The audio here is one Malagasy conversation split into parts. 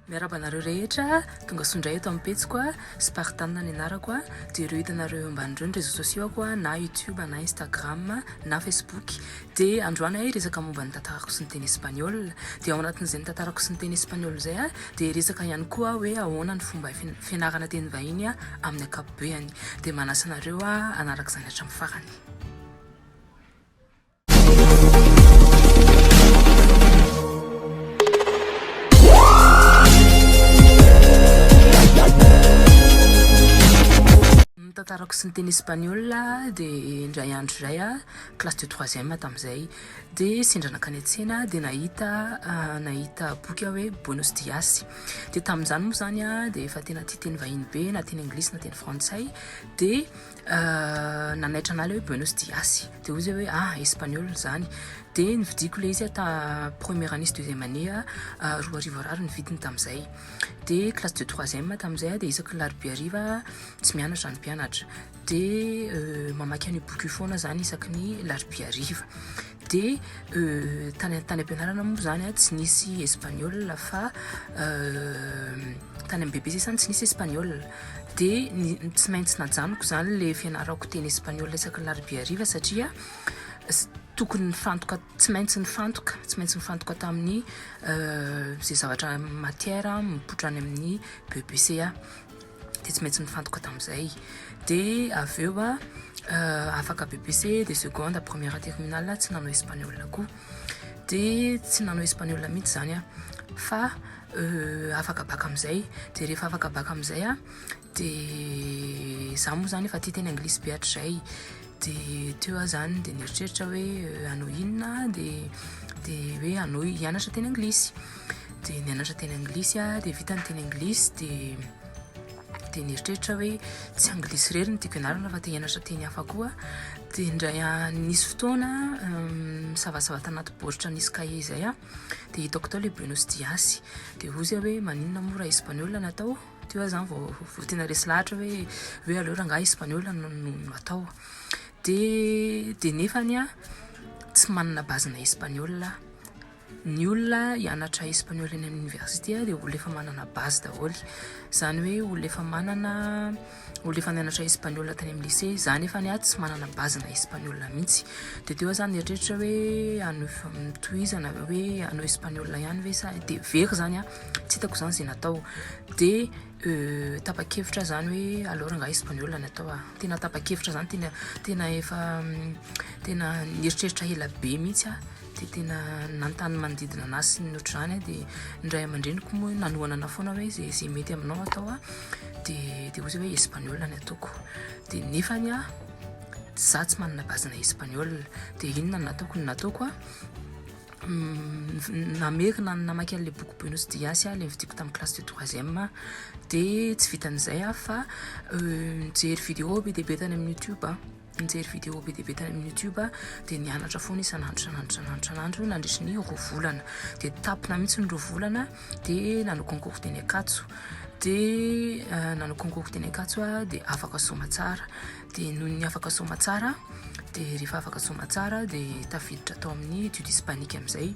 Miarabanareo rehetra tonga sondray eto amin'ny petsiko a Spartan ny anarako a dia ireo hitanareo ambanindreo ny réseaux sociaux ako a na YouTube na Instagram na Facebook dia androany resaka momba ny tantarako sy ny teny espagnol dia ao anatin'izay ny tantarako sy ny teny espagnol zay a dia resaka ihany koa hoe ahoana ny fomba fianarana teny vahiny a amin'ny ankapobeny dia manasa anareo a anaraka izany hatramin'ny farany. Tantarako sy ny teny espagnol dia indray andro iray a classe de 3e tamin'izay dia sendranaka any an-tsena dia nahita boky hoe Buenos Dias dia tamin'izany moa zany a dia efa tena tia teny vahiny be na teny anglisy na teny frantsay dia nanaitra anahy hoe Buenos Dias dia ozy hoe espagnol zany dia nividiko le izy ta première année sy deuxième année roa arivo ariary ny vidiny tamin'izay dia classe de 3e tamin'izay dia isaky larobia ariva tsy mianatra ny mpianatra dia mamaky an'io boky foana zany isaky ny larobia ariva dia tany am-pianarana moa zany tsy nisy espagnol fa tany amin'ny BBC zany tsy nisy espagnol dia tsy maintsy najanoko zany le fianarako teny espagnol isaky ny larobia ariva satria tokony nifantoka tsy maintsy nifantoka tamin'ny zay zavatra matière mipoitra any amin'ny BBC dia tsy maintsy nifantoka tamin'izay dia avy eo afaka BBC de seconde première terminale tsy nanao espagnol koa dia tsy nanao espagnol mihitsy zany fa afaka baka amin'izay dia rehefa afaka baka amin'izay dia za moa zany efa tia teny anglisy be hatrizay dia teo zany dia nieritreritra hoe hanao inona dia hoe hanao hianatra teny anglisy dia nianatra teny anglisy dia vita ny teny anglisy dia nieritreritra hoe tsy anglisy rery ny tiako ianarana fa te hianatra teny hafa koa dia indray nisy fotoana misavasava tanaty baoritra nisy cahier zay dia hitako tao le Buenos Dias dia ozy hoe maninona moa raha espagnol natao teo zany vao tena resy lahatra hoe aleo rangahy espagnol no atao dia nefany tsy manana bazina espagnol ny olona hianatra espagnol eny amin'ny université dia olona efa manana base daholo zany hoe olona efa nianatra espagnol tany amin'ny lycée zany efa tsy manana bazina espagnol mihitsy dia teo zany nieritreritra hoe hanao tohizana hoe hanao espagnol ihany ve sa dia very zany tsy hitako zany zay natao dia tapa-kevitra zany hoe aleo rangahy espagnol ny atao tena tapa-kevitra zany tena efa tena nieritreritra ela be mihitsy dia tena nantany manodidina anazy sy ny ohatr'izany dia indray aman-dreniko moa nanohana ana foana hoe zay mety aminao atao dia ozy hoe espagnol ny ataoko dia nefany za tsy manana bazina espagnol dia inona ny nataoko namerina namaky an'le boky Buenos Dias le nividiko tamin'ny classe de 3e dia tsy vitan'izay fa nijery vidéo be dia be tany amin'ny YouTube nijery vidéo be dia be tany amin'ny YouTube dia nianatra foana isan'andro nandritry ny roa volana dia tapina mihitsy ny roa volana dia nanao concours teny Ankatso dia nanao concours teny Ankatso dia afaka soma tsara dia noho ny afaka soma tsara dia rehefa afaka soma tsara dia tafiditra tao amin'ny étude hispanique amin'izay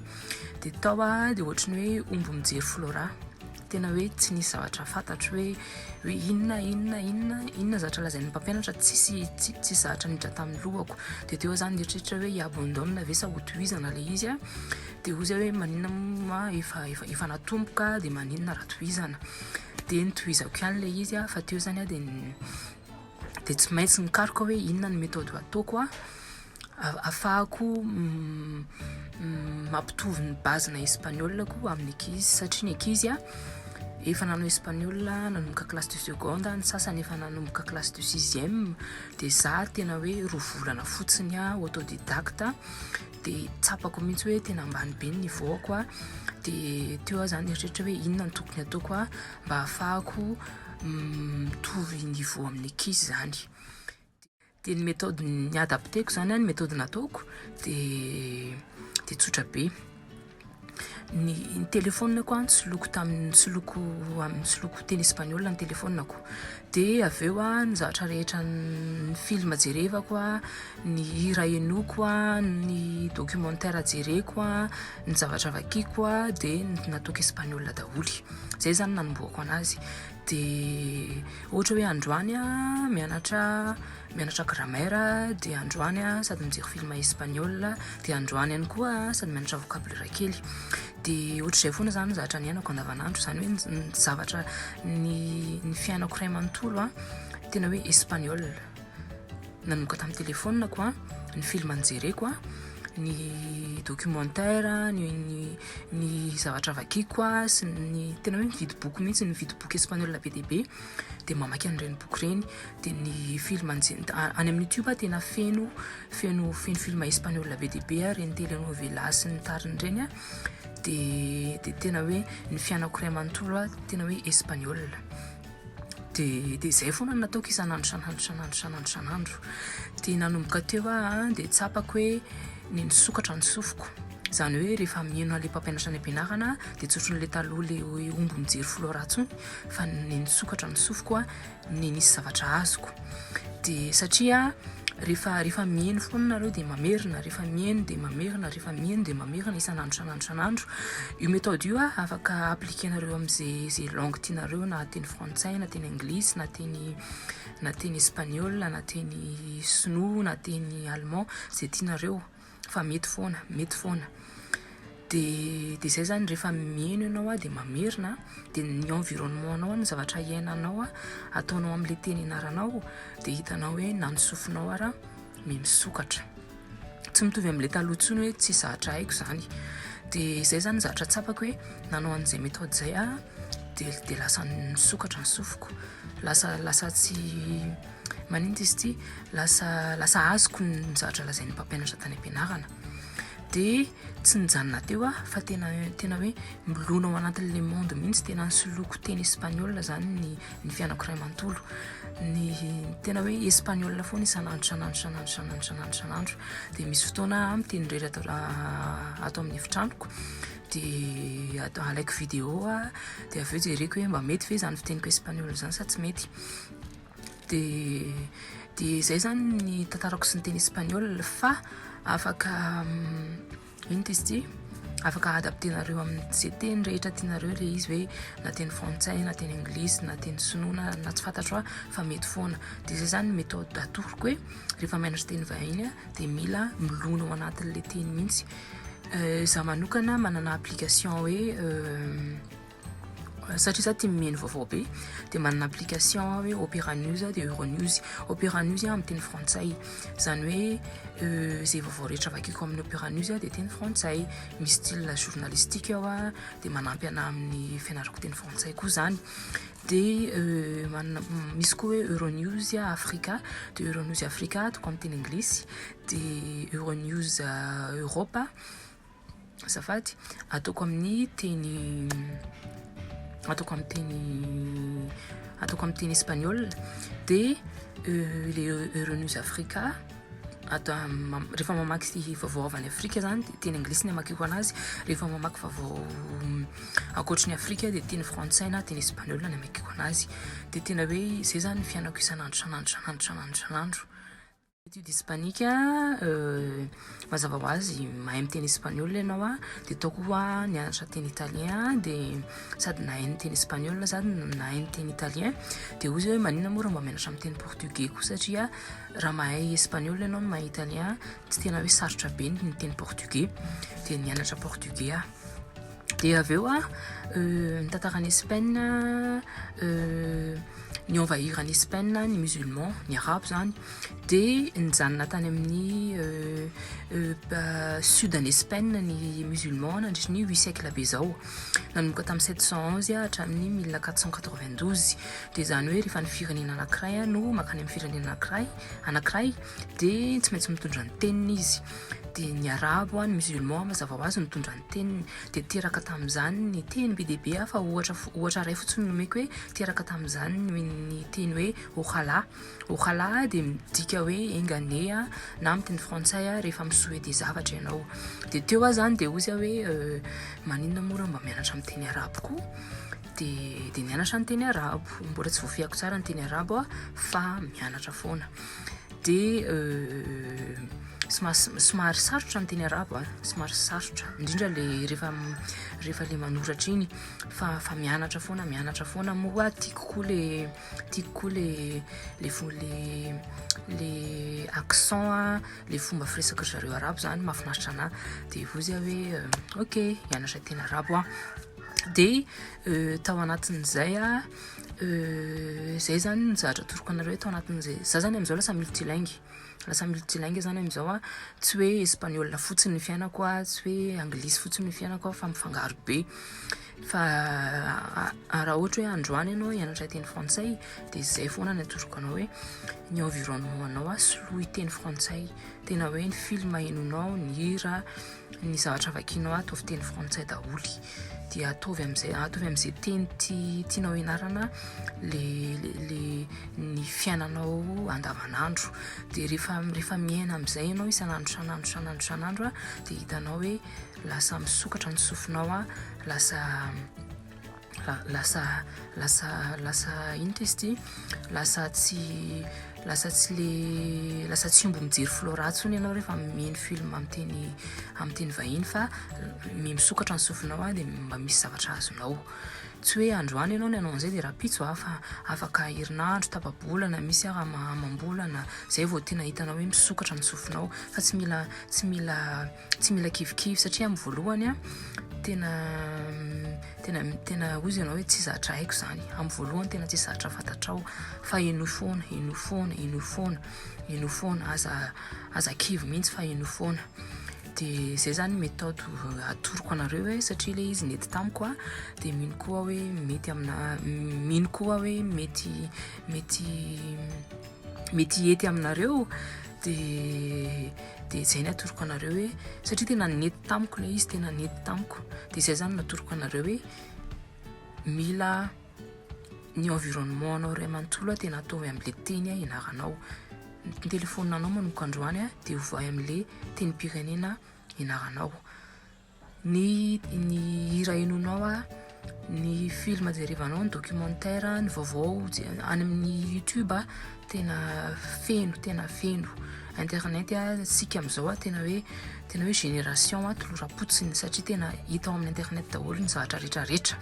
dia tao dia ohatran'ny hoe omby mijery flora tena hoe tsy nisy zavatra fantatro hoe inona zavatra lazain'ny mpampianatra tsy zavatra nidra tamin'ny lohako dia teo zany nieritreritra hoe hiabondona ve sa hotohizana le izy dia ozy hoe maninona efa natomboka dia maninona raha tohizana dia nitohizako ihany le izy fa teo zany dia tsy maintsy nikaroka hoe inona ny méthode ataoko afahako mampitovy ny bazina espagnol koa amin'ny ankizy satria ny ankizy efa nanao espagnol nanomboka classe de seconde ny sasany efa nanomboka classe de 6e dia za tena hoe roa volana fotsiny autodidacte dia tsapako mihitsy hoe tena ambany be ny niveauako dia teo zany eritreritra hoe inona ny tokony ataoko mba ahafahako mitovy niveau amin'ny ankizy zany dia ny méthode ny adapteko zany ny méthode nataoko dia tsotra be ny telefonako a soloko tamin'ny soloko teny espagnol ny telefonako dia avy eo a ny zavatra rehetra ny film jerevako a ny hira enoko a ny documentaire jereko a ny zavatra vakiko a dia nataoko espagnol daholy zay zany nanomboako anazy dia ohatra hoe androany a mianatra grammaire dia androany a sady mijery film espagnol dia androany ihany koa sady mianatra vocabulaire kely dia ohatr'izay foana zany zavatra ny ainako andavanandro zany hoe ny zavatra ny fiainako ray manontolo a tena hoe espagnol nanomboka tamin'ny telefonako a ny film anjereko a ny documentaire ny zavatra vakiko a sy ny tena hoe mividy boky mihitsy ny mividy boky espagnol be dia be dia mamaky an'ireny boky ireny dia ny film any amin'ny YouTube tena feno film espagnol be dia be reny telenovela sy ny tariny ireny a dia tena hoe ny fiainako ray manontolo tena hoe espagnol dia zay foana nataoko isanandro dia nanomboka teo dia tsapako hoe ny nisokatra ny sofiko zany hoe rehefa mieno le mpampianatra ny ampianarana dia tsotrony le taloha le hoe omby mijery flora tsony fa ny nisokatra ny sofiko ny nisy zavatra azoko dia satria rehefa mieno foana nareo dia mamerina rehefa mieno dia mamerina isanandro io méthode io afaka appliquenareo amin'izay langue tianareo na teny frantsay na teny anglisy na teny espagnol na teny sinoa na teny allemand zay tianareo fa mety foana dia zay zany rehefa mieno ianao dia mamerina dia ny environnement anao ny zavatra iainanao ataonao amin'ilay teny ianaranao dia hitanao hoe na ny sofinao ara misokatra tsy mitovy amin'ilay taloha tsony hoe tsy zavatra haiko zany dia zay zany zavatra tsapako hoe nanao an'izay méthode zay dia lasa nisokatra ny sofiko lasa tsy maninona izy ty lasa azoko ny zavatra lazain'ny mpampianatra tany ampianarana dia tsy nijanona teo fa tena hoe milona ao anatin'le monde mihitsy tena nisoloako teny espagnol zany ny fianako ray manontolo ny tena hoe espagnol foana isanandro dia misy fotoana miteny irery ato amin'ny efitranoko dia alaiko vidéo dia avy eo jereko hoe mba mety ve zany fiteniko espagnol zany sa tsy mety dia zay zany ny tantarako sy ny teny espagnol fa afaka adaptenareo amin'izay teny rehetra tianareo le izy hoe na teny frantsay na teny anglisy na teny sinoa na tsy fantatro fa mety foana dia zay zany méthode atoroko hoe rehefa mianatra teny vahiny dia mila milona ao anatin'le teny mihitsy za manokana manana application hoe satria za tia mihaino vaovao be dia manana application hoe Opera News dia Euronews. Opera News amin'ny teny frantsay zany hoe zay vaovao rehetra vakiko amin'ny Opera News dia teny frantsay misy style journalistique ao dia manampy ana amin'ny fianarako teny frantsay koa zany dia misy koa hoe Euronews Africa dia Euronews Africa atoko amin'ny teny anglisy dia Euronews Europa azafady atoko amin'ny teny espagnol dia le Euronews Africa rehefa mamaky vaovao avy any Afrika zany dia teny anglisy ny amakiko anazy rehefa mamaky vaovao ankoatry ny Afrika dia teny frantsay na teny espagnol ny amakiko anazy dia tena hoe zay zany fianako isanandro étude hispanique mazava ho azy mahay miteny espagnol ianao dia ataoko nianatra teny italien dia sady nahay ny teny espagnol sady nahay ny teny italien dia ozy hoe maninona moa raha mba mianatra amin'ny teny portugais koa satria raha mahay espagnol ianao mahay italien tsy tena hoe sarotra be ny teny portugais dia nianatra portugais dia avy eo nitantarany Espagne ny envahirany Espagne ny musulman ny arabe zany dia nijanona tany amin'ny sud en Espagne ny musulman nandritra ny 8 siècle be zao nanomboka tamin'ny 711 hatramin'ny 1492 dia zany hoe rehefa ny firenena anankiray no makany amin'ny firenena anankiray dia tsy maintsy mitondra ny teniny izy dia ny arabo ny musulman mazava ho azy mitondra ny teniny dia teraka tamin'izany ny teny be dia be fa ohatra ray fotsiny nomeko hoe teraka tamin'izany ny teny hoe okhala dia midika hoe engane na amin'ny teny frantsay rehefa misouhaiter zavatra ianao dia teo aho zany dia ozy hoe maninona mora mba mianatra amin'ny teny arabo koa dia mianatra ny teny arabo mbola tsy voafihako tsara ny teny arabo fa mianatra foana dia somary sarotra ny teny arabo somary sarotra indrindra le rehefa le manoratra iny fa mianatra foana moa tiako koa le accent le fomba firesaka zareo arabo zany mahafinaritra anahy dia vozy hoe ok mianatra teny arabo dia tao anatin'izay zay zany ny zavatra toroko anareo tao anatin'izay za zany amin'izao lasa multilingue zany amin'izao tsy hoe espagnol fotsiny ny fiainako tsy hoe anglisy fotsiny ny fiainako fa mifangaro be fa raha ohatra hoe androany ianao hianatra teny frantsay dia zay foana ny atoroko anao hoe ny environnement anao soloy teny frantsay tena hoe ny film henonao ny hira ny zavatra vakianao ataovy teny frantsay daholy dia atovy am'izay teny tianao ianarana le ny fiainanao andavanandro dia rehefa miaina am'izay ianao isanandro dia hitanao hoe lasa misokatra ny sofinao lasa ino testy lasa tsy ombo mijery flora tsony ianao rehefa mihaino film amin'ny teny vahiny fa misokatra ny sofinao dia mba misy zavatra azonao tsy hoe androany ianao ny anao an'izay dia rapitso fa afaka herinandro tapabolana misy amam-bolana zay vao tena hitanao hoe misokatra ny sofinao fa tsy mila kivikivy satria amin'ny voalohany tena ozy ianao hoe tsy zatra haiko zany amin'ny voalohany tena tsy zatra fantatrao fa eno foana aza kivy mihitsy fa eno foana dia zay zany méthode atoroko anareo hoe satria le izy nety tamiko dia mino koa hoe mety ety aminareo dia zay ny atoroko anareo hoe satria tena nety tamiko le izy tena nety tamiko dia zay zany natoroko anareo hoe mila ny environnement anao ray manontolo tena ataovy amin'le teny ianaranao ny telefônina anao manoko androany dia hovoay amin'le teny pirenena ianaranao ny hira henonao ny film jerevanao ny documentaire ny vaovao any amin'ny YouTube tena feno internet sika amin'izao tena hoe génération tolorapotsiny satria tena hita ao amin'ny internet daholo ny zavatra rehetrarehetra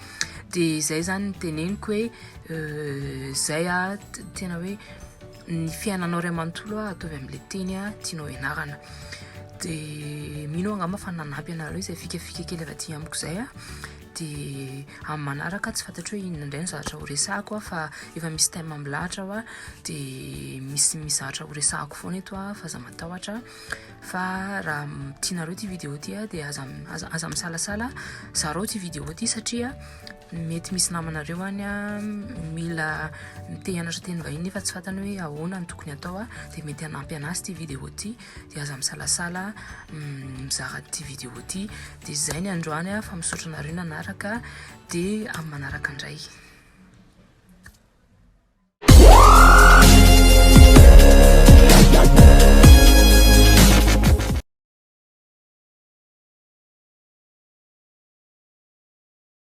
dia zay zany teneniko hoe zay tena hoe ny fiainanao ray manontolo ataovy amin'le teny tianao ianarana dia mino angamba fa nanampy anareo izay fikafika kely avy aty amiko zay dia amin'ny manaraka tsy fantatro hoe inona indray ny zavatra ho resahako fa efa misy time milahatra dia misy zavatra ho resahako foana eto fa za matahotra fa raha tianareo ty vidéo ty dia aza misalasala zareo ty vidéo ty satria mety misy namanareo any mila te-hianatra teny vahiny nefa tsy fantany hoe ahoana ny tokony atao dia mety hanampy anazy ty vidéo ty dia aza misalasala mizara ty vidéo ty dia zay ny androany fa misaotra nareo nanaraka dia amin'ny manaraka indray